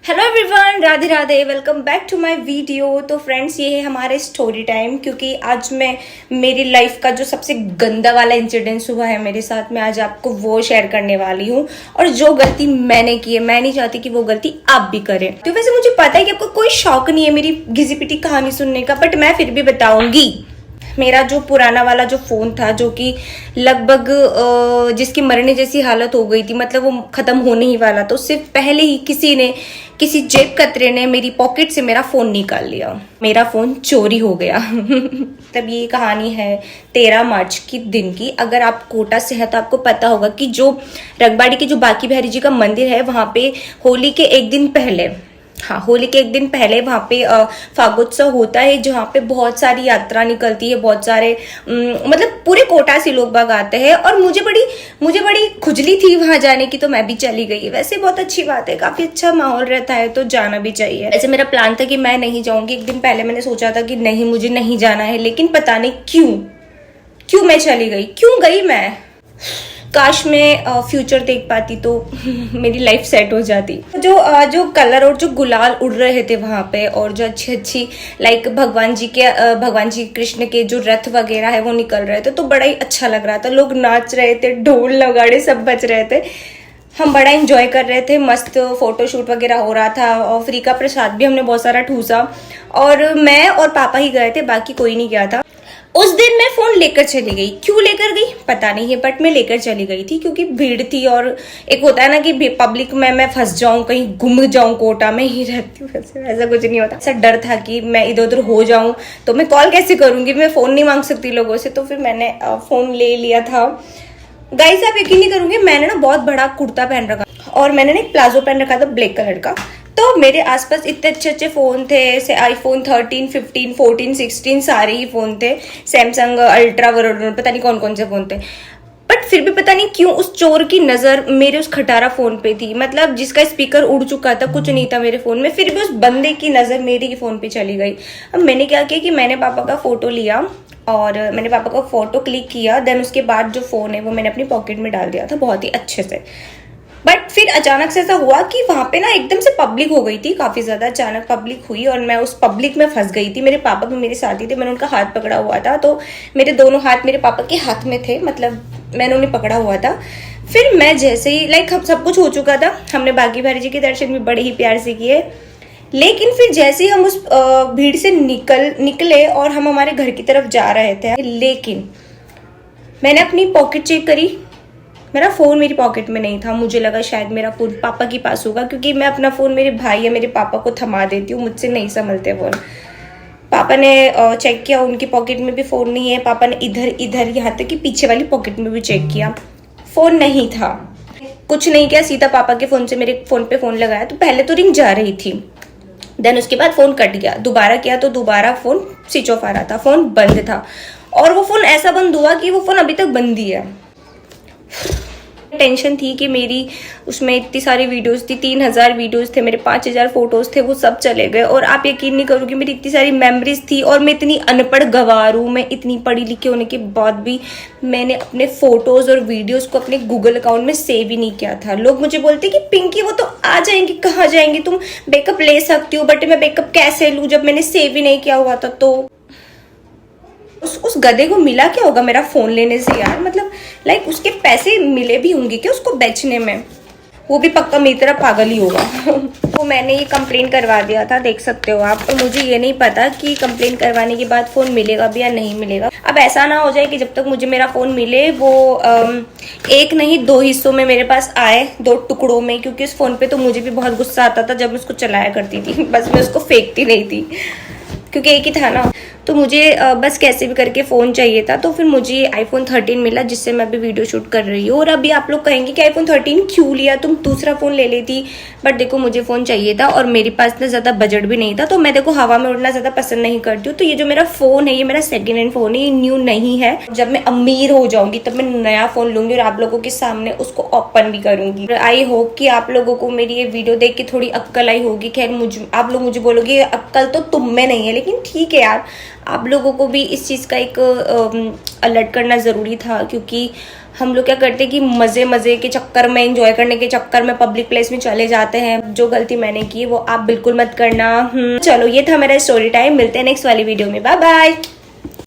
Hello everyone, Radhe Radhe. Welcome back to my video. तो friends, ये है हमारे स्टोरी टाइम, क्योंकि आज मैं मेरी लाइफ का जो सबसे गंदा वाला इंसिडेंस हुआ है मेरे साथ में, आज आपको वो शेयर करने वाली हूँ। और जो गलती मैंने की है, मैं नहीं चाहती कि वो गलती आप भी करें। तो वैसे मुझे पता है कि आपको कोई शौक नहीं है मेरी घिसी पिटी कहानी सुनने का, बट मैं फिर भी बताऊंगी। मेरा जो पुराना वाला जो फ़ोन था, जो कि लगभग जिसकी मरने जैसी हालत हो गई थी, मतलब वो ख़त्म होने ही वाला, तो उससे पहले ही किसी जेब कतरे ने मेरी पॉकेट से मेरा फ़ोन निकाल लिया। मेरा फ़ोन चोरी हो गया। तब ये कहानी है 13 मार्च की दिन की। अगर आप कोटा से हैं तो आपको पता होगा कि जो रगबाड़ी के जो बाकी बिहारी जी का मंदिर है, वहाँ पे होली के एक दिन पहले, होली के एक दिन पहले वहाँ पे फागोत्सव होता है, जहाँ पे बहुत सारी यात्रा निकलती है, बहुत सारे मतलब पूरे कोटा से लोग बाग आते हैं। और मुझे बड़ी खुजली थी वहाँ जाने की, तो मैं भी चली गई। वैसे बहुत अच्छी बात है, काफी अच्छा माहौल रहता है, तो जाना भी चाहिए। वैसे मेरा प्लान था कि मैं नहीं जाऊंगी। एक दिन पहले मैंने सोचा था कि नहीं, मुझे नहीं जाना है, लेकिन पता नहीं क्यों मैं चली गई। क्यों गई मैं? काश मैं फ्यूचर देख पाती तो मेरी लाइफ सेट हो जाती। जो कलर और जो गुलाल उड़ रहे थे वहां पे, और जो अच्छी लाइक भगवान जी कृष्ण के जो रथ वगैरह है वो निकल रहे थे, तो बड़ा ही अच्छा लग रहा था। लोग नाच रहे थे, ढोल नगाड़े सब बज रहे थे, हम बड़ा एंजॉय कर रहे थे। मस्त फोटोशूट वगैरह हो रहा था, और फ्री का प्रसाद भी हमने बहुत सारा ठूसा। और मैं और पापा ही गए थे, बाकी कोई नहीं गया था। उस दिन मैं फोन लेकर चली गई। क्यों लेकर गई पता नहीं है, बट मैं लेकर चली गई थी क्योंकि भीड़ थी। और एक होता है ना कि पब्लिक में मैं फंस जाऊं, कहीं गुम जाऊं। कोटा में ही रहती हूँ, वैसे ऐसा कुछ नहीं होता। ऐसा डर था कि मैं इधर उधर हो जाऊं तो मैं कॉल कैसे करूंगी, मैं फोन नहीं मांग सकती लोगों से। तो फिर मैंने फोन ले लिया था। गाइस, आप यकीन नहीं करूंगे, मैंने ना बहुत बड़ा कुर्ता पहन रखा और मैंने ना एक प्लाजो पहन रखा था ब्लैक कलर का। तो मेरे आसपास इतने अच्छे फोन थे, जैसे आईफोन 13, 15, 14, 16 सारे ही फोन थे। सैमसंग अल्ट्रा वगैरह, पता नहीं कौन कौन से फोन थे। बट फिर भी पता नहीं क्यों उस चोर की नजर मेरे उस खटारा फोन पे थी। मतलब जिसका स्पीकर उड़ चुका था, कुछ नहीं था मेरे फोन में, फिर भी उस बंदे की नजर मेरे ही फोन पे चली गई। अब मैंने क्या किया कि मैंने पापा का फोटो लिया और मैंने पापा का फोटो क्लिक किया। देन उसके बाद जो फोन है वो मैंने अपनी पॉकेट में डाल दिया था बहुत ही अच्छे से। बट फिर अचानक से ऐसा हुआ कि वहां पे ना एकदम से पब्लिक हो गई थी, काफी ज्यादा अचानक पब्लिक हुई, और मैं उस पब्लिक में फंस गई थी। मेरे पापा भी मेरे साथ ही थे, मैंने उनका हाथ पकड़ा हुआ था, तो मेरे दोनों हाथ मेरे पापा के हाथ में थे, मतलब मैंने उन्हें पकड़ा हुआ था। फिर मैं जैसे ही लाइक सब कुछ हो चुका था, हमने बागी बिहारी जी के दर्शन भी बड़े ही प्यार से किए। लेकिन फिर जैसे ही हम उस भीड़ से निकले और हम हमारे घर की तरफ जा रहे थे, लेकिन मैंने अपनी पॉकेट चेक करी, मेरा फोन मेरी पॉकेट में नहीं था। मुझे लगा शायद मेरा फोन पापा के पास होगा, क्योंकि मैं अपना फोन मेरे भाई या मेरे पापा को थमा देती हूँ, मुझसे नहीं संभलते फोन। पापा ने चेक किया, उनकी पॉकेट में भी फोन नहीं है। पापा ने इधर यहाँ तक कि पीछे वाली पॉकेट में भी चेक किया, फोन नहीं था। कुछ नहीं किया, सीधा पापा के फोन से मेरे फोन पे फोन लगाया। तो पहले तो रिंग जा रही थी, देन उसके बाद फोन कट गया। दोबारा किया तो दोबारा फोन स्विच ऑफ आ रहा था, फोन बंद था। और वो फोन ऐसा बंद हुआ कि वो फोन अभी तक बंद ही है। टेंशन थी कि मेरी उसमें इतनी सारी वीडियोस थी, 3000 वीडियोस थे, मेरे 5000 फोटोज थे, वो सब चले गए। और आप यकीन नहीं करोगे, मेरी इतनी सारी मेमोरीज थी, और मैं इतनी अनपढ़ गवार हूँ, मैं इतनी पढ़ी लिखी होने के बाद भी मैंने अपने फोटोज और वीडियोस को अपने गूगल अकाउंट में सेव ही नहीं किया था। लोग मुझे बोलते कि पिंकी वो तो आ जाएंगी, कहाँ जाएंगी, तुम बैकअप ले सकती हो, बट मैं बैकअप कैसे लूँ जब मैंने सेव ही नहीं किया हुआ था। तो उस गधे को मिला क्या होगा मेरा फोन लेने से यार? मतलब लाइक उसके पैसे मिले भी होंगे क्या उसको बेचने में? वो भी पक्का मेरी तरह पागल ही होगा। तो मैंने ये कंप्लेन करवा दिया था, देख सकते हो आप। और मुझे ये नहीं पता कि कंप्लेन करवाने के बाद फोन मिलेगा भी या नहीं मिलेगा। अब ऐसा ना हो जाए कि जब तक मुझे मेरा फोन मिले वो एक नहीं 2 हिस्सों में मेरे पास आए, 2 टुकड़ों में। क्योंकि उस फोन पे तो मुझे भी बहुत गुस्सा आता था जब मैं उसको चलाया करती थी, बस मैं उसको फेंकती नहीं थी, क्योंकि एक ही था ना। तो मुझे बस कैसे भी करके फ़ोन चाहिए था। तो फिर मुझे आईफोन 13 मिला, जिससे मैं अभी वीडियो शूट कर रही हूँ। और अभी आप लोग कहेंगे कि आईफोन 13 क्यों लिया, तुम दूसरा फ़ोन ले लेती। बट देखो, मुझे फ़ोन चाहिए था और मेरे पास इतना ज़्यादा बजट भी नहीं था। तो मैं देखो हवा में उड़ना ज़्यादा पसंद नहीं करती हूँ। तो ये जो मेरा फ़ोन है, ये मेरा सेकेंड हैंड फ़ोन है, ये न्यू नहीं है। जब मैं अमीर हो जाऊंगी तब मैं नया फ़ोन लूंगी और आप लोगों के सामने उसको ओपन भी करूंगी। आई होप कि आप लोगों को मेरी ये वीडियो देख के थोड़ी अक्ल आई होगी। खैर, आप लोग मुझे बोलोगे अक्ल तो तुम में नहीं है, लेकिन ठीक है यार, आप लोगों को भी इस चीज़ का एक अलर्ट करना ज़रूरी था, क्योंकि हम लोग क्या करते हैं कि मजे मजे के चक्कर में, एंजॉय करने के चक्कर में पब्लिक प्लेस में चले जाते हैं। जो गलती मैंने की वो आप बिल्कुल मत करना। चलो ये था मेरा स्टोरी टाइम, मिलते हैं नेक्स्ट वाली वीडियो में, बाय बाय।